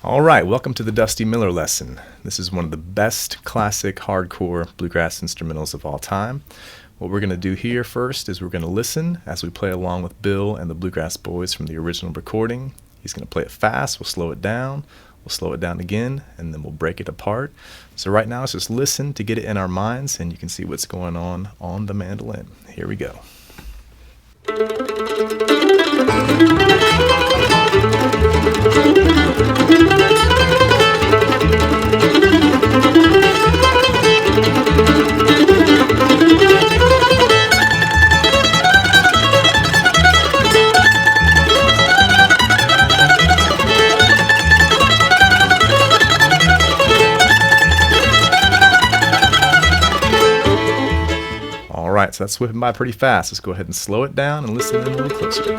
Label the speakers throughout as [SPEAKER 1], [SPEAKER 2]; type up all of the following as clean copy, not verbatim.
[SPEAKER 1] All right, welcome to the Dusty Miller lesson. This is one of the best classic hardcore bluegrass instrumentals of all time. What we're going to do here first is we're going to listen as we play along with Bill and the Bluegrass Boys from the original recording. He's going to play it fast, we'll slow it down again, and then we'll break it apart. So right now, let's just listen to get it in our minds, and you can see what's going on the mandolin. Here we go. Alright, so that's whipping by pretty fast. Let's go ahead and slow it down and listen in a little closer.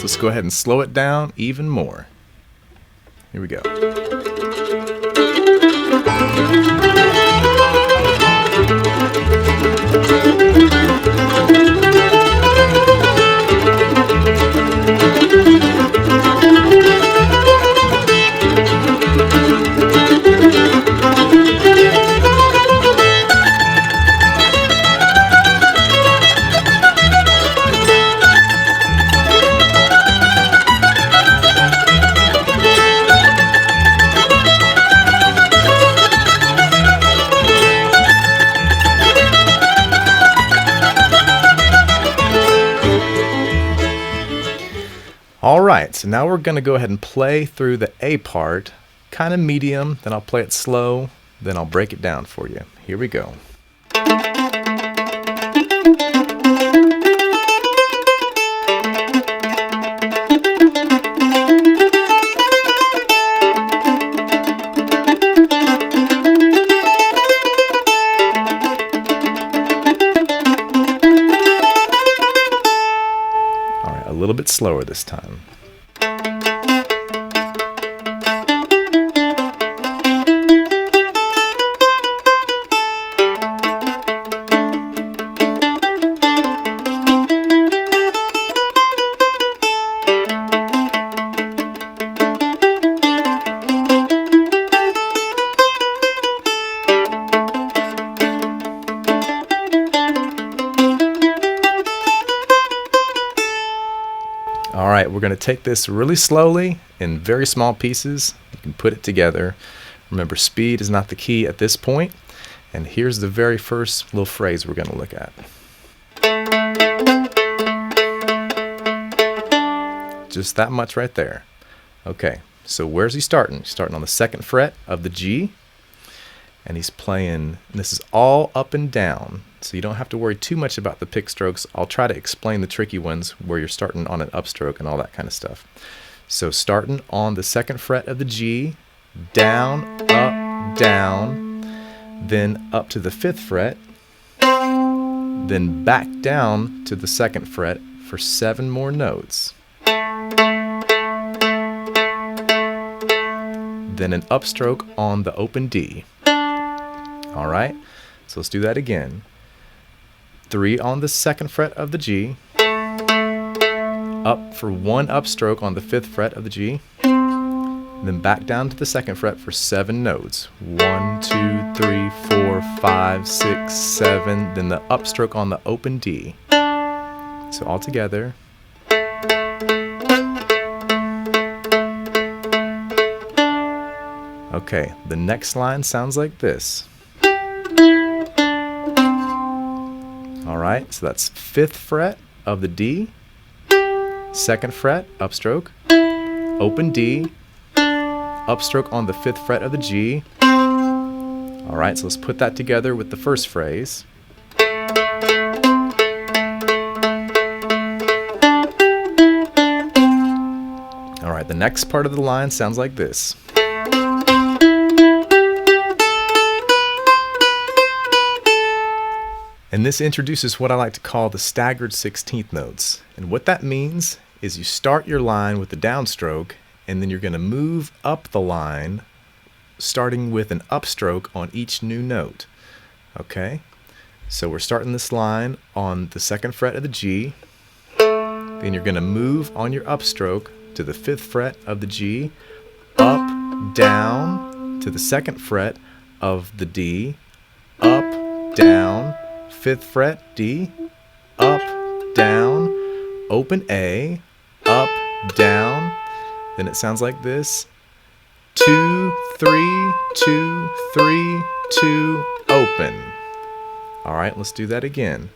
[SPEAKER 1] Let's go ahead and slow it down even more. Here we go. Alright, so now we're going to go ahead and play through the A part, kind of medium, then I'll play it slow, then I'll break it down for you. Here we go. A little bit slower this time. Alright, we're going to take this really slowly in very small pieces. You can put it together. Remember, speed is not the key at this point. And here's the very first little phrase we're going to look at. Just that much right there. Okay, so where's he starting? He's starting on the 2nd fret of the G. And he's playing, and this is all up and down, so you don't have to worry too much about the pick strokes. I'll try to explain the tricky ones where you're starting on an upstroke and all that kind of stuff. So starting on the 2nd fret of the G, down, up, down, then up to the 5th fret, then back down to the 2nd fret for 7 more notes. Then an upstroke on the open D. Alright, so let's do that again. 3 on the 2nd fret of the G, up for 1 upstroke on the 5th fret of the G, then back down to the 2nd fret for 7 notes. 1, 2, 3, 4, 5, 6, 7, then the upstroke on the open D. So all together. Okay, the next line sounds like this. Alright, so that's 5th fret of the D, 2nd fret, upstroke, open D, upstroke on the 5th fret of the G. Alright, so let's put that together with the first phrase. right, the next part of the line sounds like this. And this introduces what I like to call the staggered 16th notes. And what that means is you start your line with the downstroke, and then you're going to move up the line, starting with an upstroke on each new note. Okay? So we're starting this line on the 2nd fret of the G. Then you're going to move on your upstroke to the 5th fret of the G, up, down, to the 2nd fret of the D, up, down, 5th fret, D, up, down, open A, up, down. Then it sounds like this. 2, 3, 2, 3, 2, open. All right, let's do that again.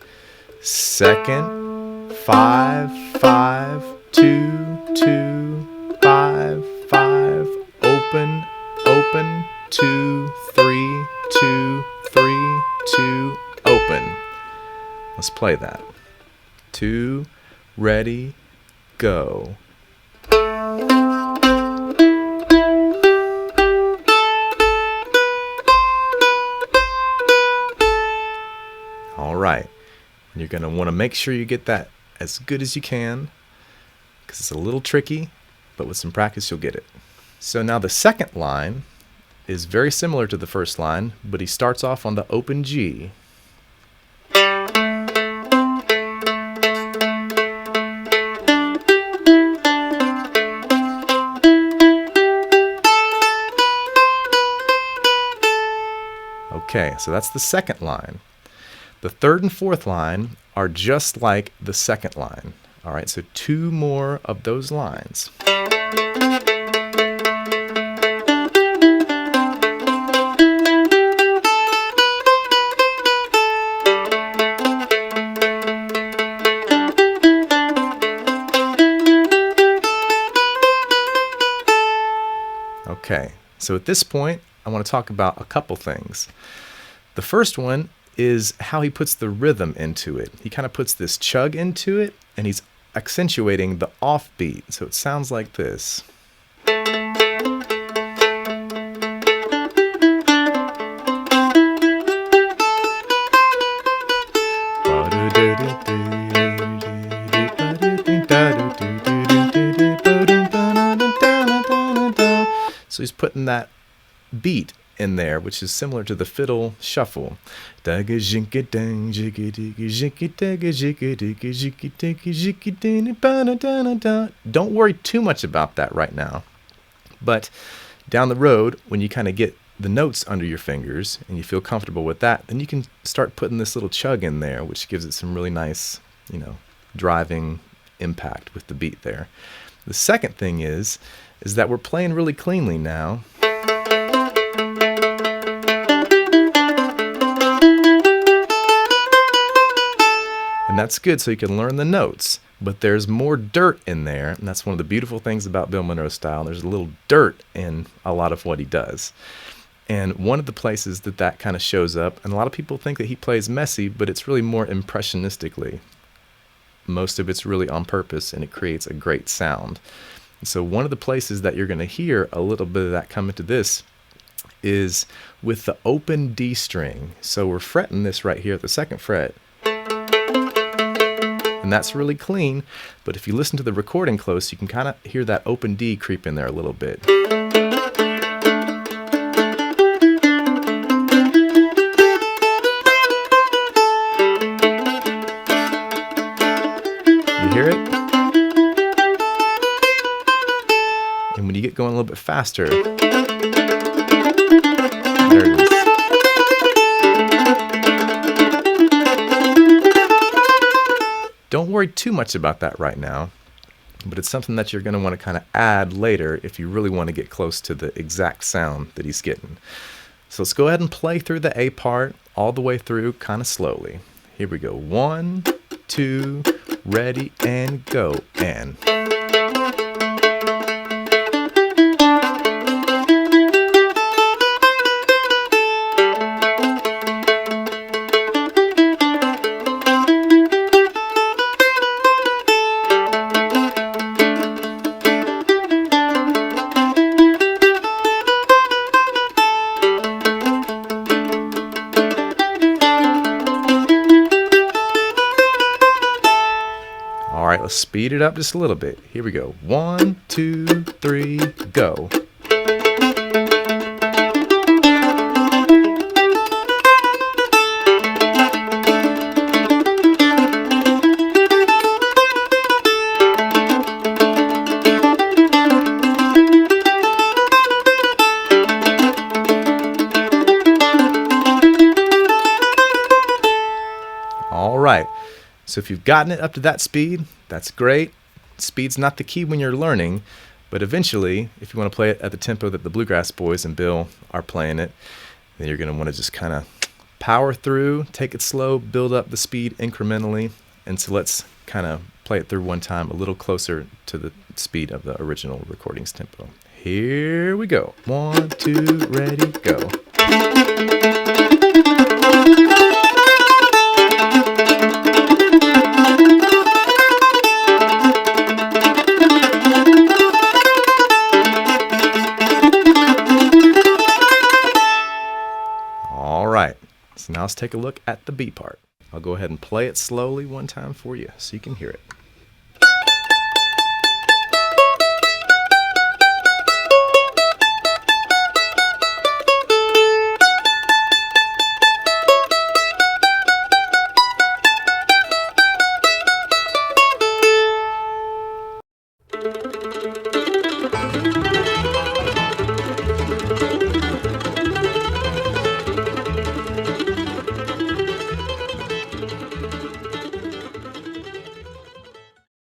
[SPEAKER 1] 2nd, 5, 5, 2, 2, 5, 5, open, open, 2, 3, 2, 3, 2, open. Let's play that. 2, ready, go. All right. You're going to want to make sure you get that as good as you can, because it's a little tricky, but with some practice you'll get it. So now the second line is very similar to the first line, but he starts off on the open G. Okay, so that's the second line. The third and fourth line are just like the second line. All right, so 2 more of those lines. Okay, so at this point, I want to talk about a couple things. The first one is how he puts the rhythm into it. He kind of puts this chug into it, and he's accentuating the offbeat. So it sounds like this. So he's putting that beat in there, which is similar to the fiddle shuffle. Don't worry too much about that right now. But down the road, when you kind of get the notes under your fingers and you feel comfortable with that, then you can start putting this little chug in there, which gives it some really nice, driving impact with the beat there. The second thing is that we're playing really cleanly now. And that's good so you can learn the notes. But there's more dirt in there, and that's one of the beautiful things about Bill Monroe's style. There's a little dirt in a lot of what he does. And one of the places that kind of shows up, and a lot of people think that he plays messy, but it's really more impressionistically. Most of it's really on purpose, and it creates a great sound. And so one of the places that you're going to hear a little bit of that come into this is with the open D string. So we're fretting this right here at the 2nd fret. And that's really clean, but if you listen to the recording close, you can kind of hear that open D creep in there a little bit. You hear it? And when you get going a little bit faster, there it is. Don't worry too much about that right now, but it's something that you're going to want to kind of add later if you really want to get close to the exact sound that he's getting. So let's go ahead and play through the A part all the way through kind of slowly. Here we go. 1, 2, ready, and go. And... right, let's speed it up just a little bit. Here we go. 1, 2, 3, go. All right, so if you've gotten it up to that speed, that's great. Speed's not the key when you're learning, but eventually, if you want to play it at the tempo that the Bluegrass Boys and Bill are playing it, then you're going to want to just kind of power through, take it slow, build up the speed incrementally. And so let's kind of play it through one time a little closer to the speed of the original recording's tempo. Here we go. 1, 2, ready, go. All right, so now let's take a look at the B part. I'll go ahead and play it slowly one time for you so you can hear it.